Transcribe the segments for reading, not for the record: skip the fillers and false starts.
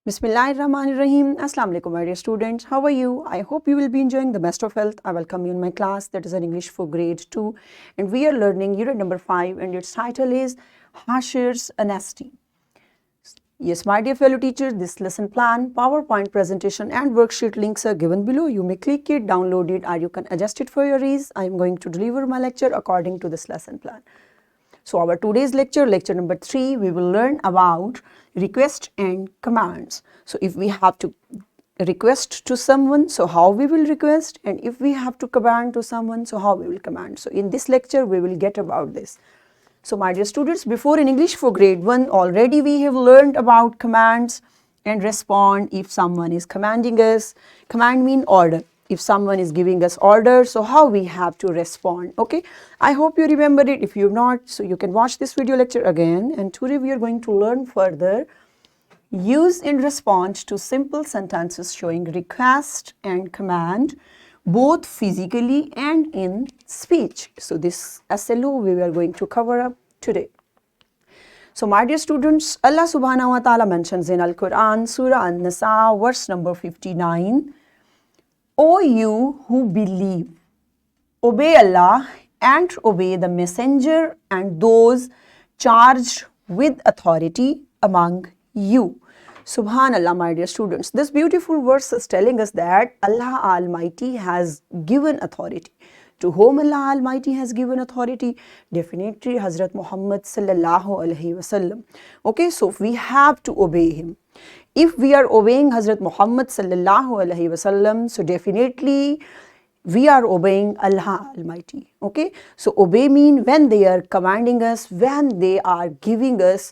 Bismillahirrahmanirrahim. Assalamu alaikum, my dear students. How are you? I hope you will be enjoying the best of health. I welcome you in my class, that is an English for grade 2, and we are learning unit number 5, and its title is Hashir's Honesty. Yes, my dear fellow teachers, this lesson plan, PowerPoint presentation and worksheet links are given below. You may click it, download it, or you can adjust it for your ease. I am going to deliver my lecture according to this lesson plan. So our today's lecture, lecture number 3, we will learn about request and commands. So if we have to request to someone, so how we will request, and if we have to command to someone, so how we will command. So in this lecture, we will get about this. So my dear students, before in English for grade 1, already we have learned about commands and respond if someone is commanding us. Command mean order. If someone is giving us order, so how we have to respond. Okay, I hope you remember it. If you have not, so you can watch this video lecture again. And today we are going to learn further use in response to simple sentences showing request and command, both physically and in speech. So this SLO we are going to cover up today. So my dear students, Allah subhanahu wa ta'ala mentions in Al-Quran, Surah An-Nisa, verse number 59, O you who believe, obey Allah and obey the messenger and those charged with authority among you. Subhanallah, my dear students. This beautiful verse is telling us that Allah Almighty has given authority. To whom Allah Almighty has given authority? Definitely Hazrat Muhammad sallallahu alaihi wasallam. Okay, so we have to obey him. If we are obeying Hazrat Muhammad sallallahu alaihi wasallam, so definitely we are obeying Allah Almighty. Okay, so obey mean when they are commanding us, when they are giving us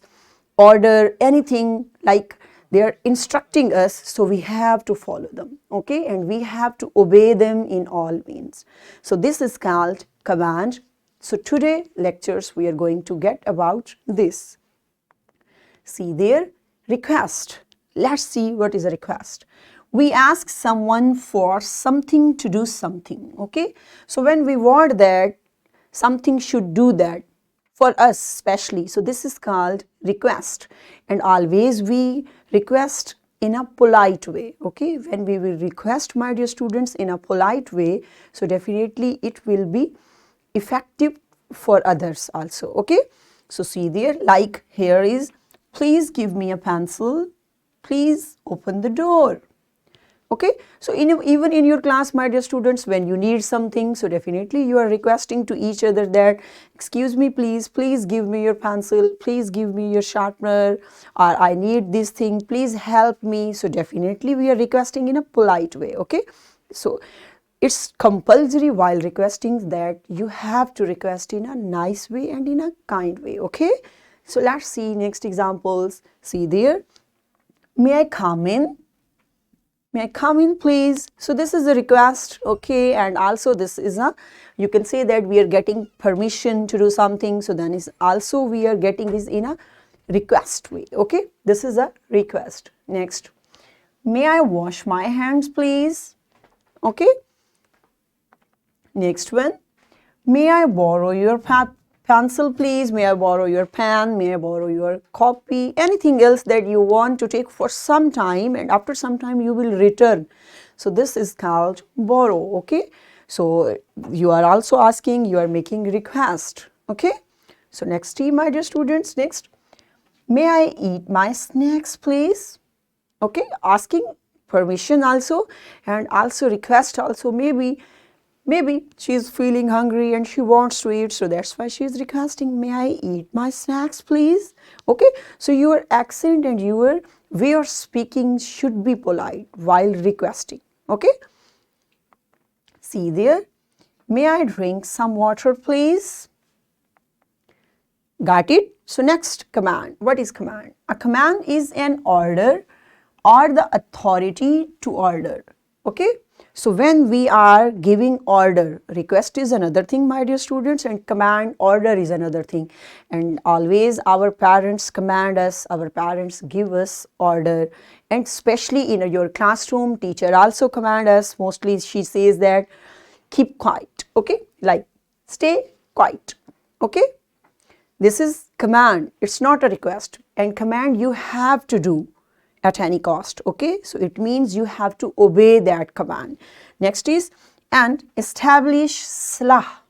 order, anything like they are instructing us, so we have to follow them. Okay, and we have to obey them in all means. So this is called command. So today lectures we are going to get about this. See there, request. Let's see what is a request. We ask someone for something to do something. Okay, so when we want that something should do that for us especially, so this is called request, and always we request in a polite way. Okay, when we will request, my dear students, in a polite way, so definitely it will be effective for others also. Okay, so see there, like here is, please give me a pencil, please open the door. Okay, so even in your class, my dear students, when you need something, so definitely you are requesting to each other that, excuse me please give me your pencil, please give me your sharpener, or I need this thing, please help me. So definitely we are requesting in a polite way. Okay, so it's compulsory while requesting that you have to request in a nice way and in a kind way. Okay, so let's see next examples. See there, may I come in? May I come in please? So this is a request. Okay, and also this is a, you can say that we are getting permission to do something, so then is also we are getting this in a request way. Okay, this is a request. Next, may I wash my hands please? Okay, next one, may I borrow your pencil please, may I borrow your pen, may I borrow your copy, anything else that you want to take for some time, and after some time you will return. So this is called borrow. Okay, so you are also asking, you are making request. Okay, so next team, my dear students, next, may I eat my snacks please? Okay, asking permission also, and also request also. Maybe she is feeling hungry and she wants to eat, so that's why she is requesting, may I eat my snacks please? Okay, so your accent and your way of speaking should be polite while requesting. Okay, see there, may I drink some water please? Got it? So next, command. What is command? A command is an order or the authority to order. Okay, so when we are giving order, request is another thing, my dear students, and command, order is another thing. And always our parents command us, our parents give us order, and especially in your classroom, teacher also command us. Mostly she says that keep quiet. Okay, like stay quiet. Okay, this is command, it's not a request, and command you have to do. at any cost. Okay, so it means you have to obey that command. Next is, and establish salah.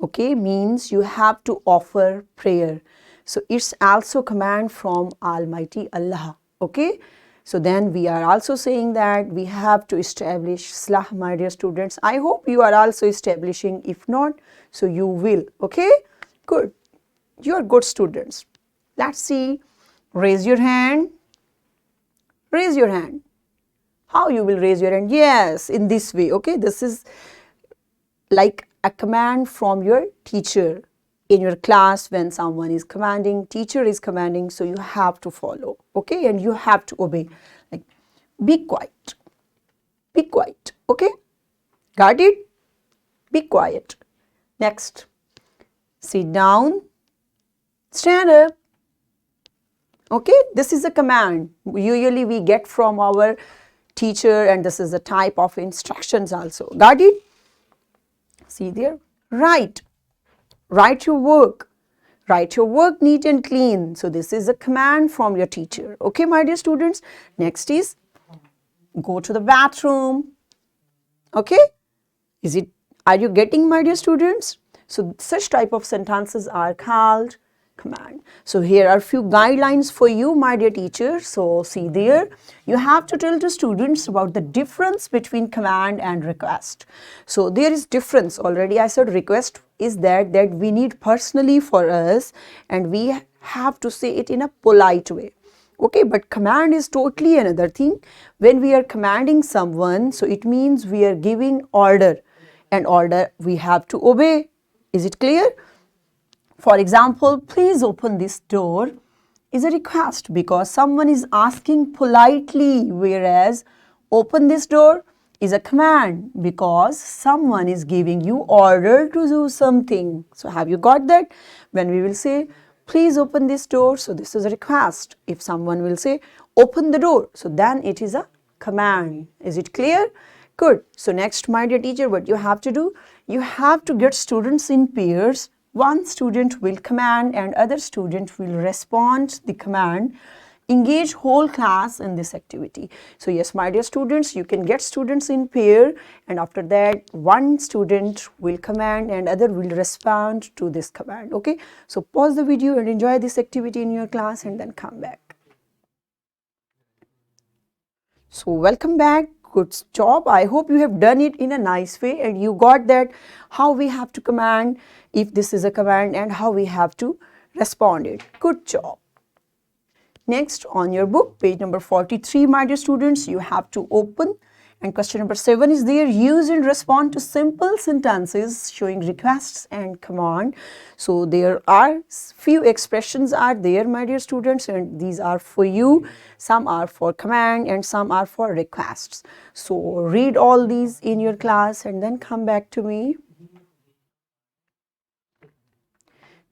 Okay, means you have to offer prayer. So it's also command from Almighty Allah. Okay, so then we are also saying that we have to establish salah, my dear students. I hope you are also establishing. If not, so you will. Okay, good. You are good students. Let's see. Raise your hand. Raise your hand. How you will raise your hand? Yes, in this way. Okay, this is like a command from your teacher in your class. When someone is commanding, teacher is commanding, so you have to follow. Okay, and you have to obey. Like, be quiet. Be quiet. Okay, got it? Be quiet. Next, sit down. Stand up. Okay, this is a command usually we get from our teacher, and this is a type of instructions also. Got it? See there? Write. Write your work. Write your work neat and clean. So this is a command from your teacher. Okay, my dear students. Next is go to the bathroom. Okay? Are you getting, my dear students? So such type of sentences are called command. So here are few guidelines for you, my dear teacher. So see there, you have to tell the students about the difference between command and request. So there is difference. Already I said request is that we need personally for us, and we have to say it in a polite way. Okay, but command is totally another thing. When we are commanding someone, so it means we are giving order, and order we have to obey. Is it clear? For example, please open this door is a request because someone is asking politely, whereas open this door is a command because someone is giving you order to do something. So have you got that? When we will say, please open this door, so this is a request. If someone will say, open the door, so then it is a command. Is it clear? Good. So next, my dear teacher, what you have to do? You have to get students in pairs. One student will command and other student will respond the command. Engage whole class in this activity. So yes, my dear students, you can get students in pair, and after that one student will command and other will respond to this command. Okay, so pause the video and enjoy this activity in your class and then come back. So welcome back. Good job. I hope you have done it in a nice way and you got that how we have to command if this is a command and how we have to respond it. Good job. Next, on your book, page number 43, my dear students, you have to open, and question number 7 is there. Use and respond to simple sentences showing requests and command. So there are few expressions are there, my dear students, and these are for you. Some are for command and some are for requests. So read all these in your class and then come back to me.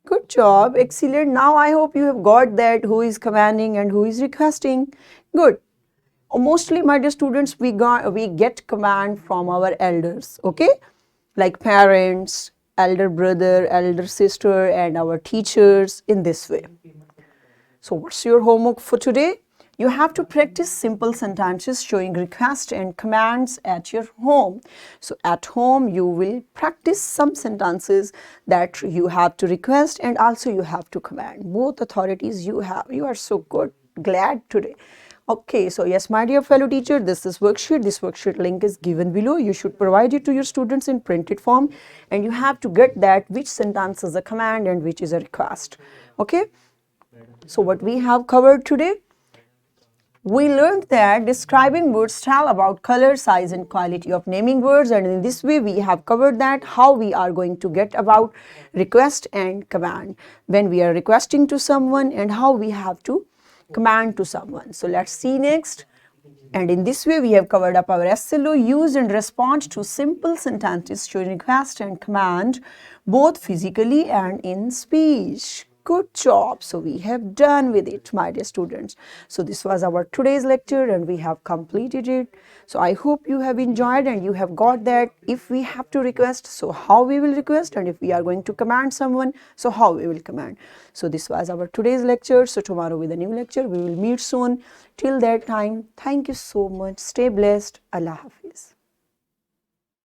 Good job, excellent. Now I hope you have got that who is commanding and who is requesting. Good. Mostly, my dear students, we get command from our elders, okay, like parents, elder brother, elder sister, and our teachers in this way. So what's your homework for today? You have to practice simple sentences showing requests and commands at your home. So at home, you will practice some sentences that you have to request and also you have to command. Both authorities you have. You are so good. Glad today. Okay, so yes, my dear fellow teacher, this is worksheet. This worksheet link is given below. You should provide it to your students in printed form, and you have to get that which sentence is a command and which is a request. Okay, so what we have covered today, we learned that describing words tell about color, size and quality of naming words, and in this way we have covered that how we are going to get about request and command when we are requesting to someone and how we have to command to someone. So let's see next. And in this way we have covered up our SLO, use and respond to simple sentences showing request and command both physically and in speech. Good job. So we have done with it, my dear students. So this was our today's lecture and we have completed it. So I hope you have enjoyed and you have got that. If we have to request, so how we will request, and if we are going to command someone, so how we will command. So this was our today's lecture. So tomorrow with a new lecture, we will meet soon. Till that time, thank you so much. Stay blessed. Allah Hafiz.